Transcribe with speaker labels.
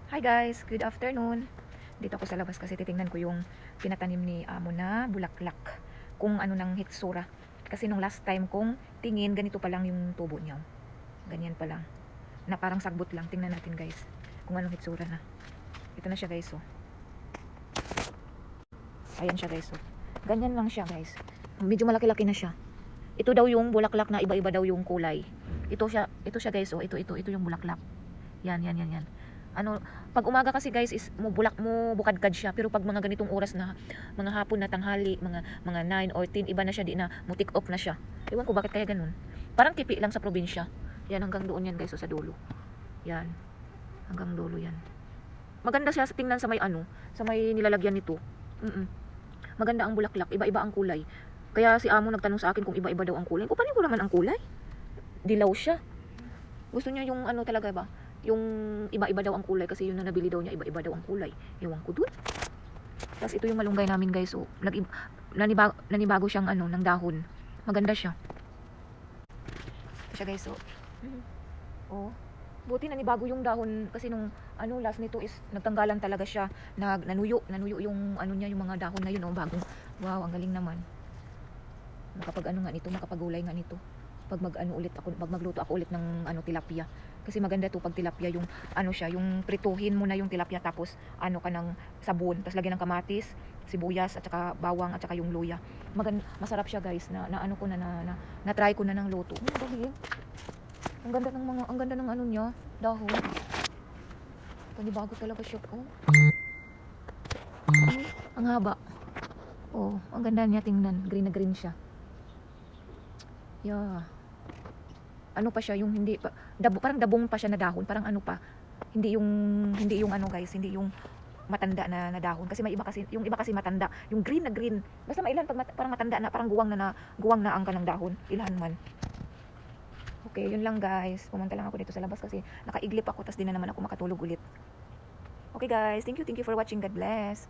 Speaker 1: Hi guys, good afternoon. Dito ako sa labas kasi titingnan ko yung pinatanim ni amo na bulaklak. Kung ano ng hitsura. Kasi nung last time kong tingin, ganito pa lang yung tubo niya. Ganyan pa lang. Na parang sagbot lang. Tingnan natin guys. Kung anong hitsura na. Ito na siya guys oh. Ayan siya guys oh. Ganyan lang siya guys. Medyo malaki-laki na siya. Ito daw yung bulaklak na iba-iba daw yung kulay. Ito siya guys oh. Ito yung bulaklak. Yan. Ano, pag umaga kasi guys is bukadkad siya, pero pag mga ganitong oras na mga hapon na tanghali, mga 9 or 10, iba na siya, di na mutik off na siya. Ewan ko bakit kaya ganun. Parang kipi lang sa probinsya. Yan hanggang doon yan guys, sa dulo. Yan. Hanggang dulo yan. Maganda siya sa tingnan sa may nilalagyan nito. Maganda ang bulaklak, iba-iba ang kulay. Kaya si amo nagtanong sa akin kung iba-iba daw ang kulay. Paano ko naman ang kulay? Dilaw siya. Gusto niya yung talaga ba? Yung iba-iba daw ang kulay kasi yun na nabili daw niya, iba-iba daw ang kulay. Ewan ko dun. Tapos ito yung malunggay namin guys. So, nanibago siyang ng dahon. Maganda siya. Ito siya guys. So, oh. Buti nanibago yung dahon kasi nung last nito is nagtanggalan talaga siya. Nanuyo yung niya, yung mga dahon na yun. Oh, bagong. Wow, ang galing naman. Makapagulay nga nito. Pag magluto ako ulit ng tilapia. Kasi maganda to pag tilapia yung siya, yung prituhin mo na yung tilapia tapos ka ng sabon, tapos lagyan ng kamatis, sibuyas at saka bawang at saka yung luya. Masarap siya guys na try ko na ng luto. Ang ganda ng niya, dahon. Panibago talaga siya. Oh. Ang haba. Oh, ang ganda niya tingnan. Green na green siya. Yeah. Pa siya yung hindi pa parang dabong pa siya na dahon, parang hindi yung guys, hindi yung matanda na dahon kasi may iba kasi yung iba kasi matanda, yung green na green, basta mailan parang matanda na, parang guwang na ang kanang dahon, ilhan man. Okay, yun lang guys, pumunta lang ako dito sa labas kasi nakaiglip ako, tas di na naman ako makatulog ulit. Okay guys, thank you for watching, God bless.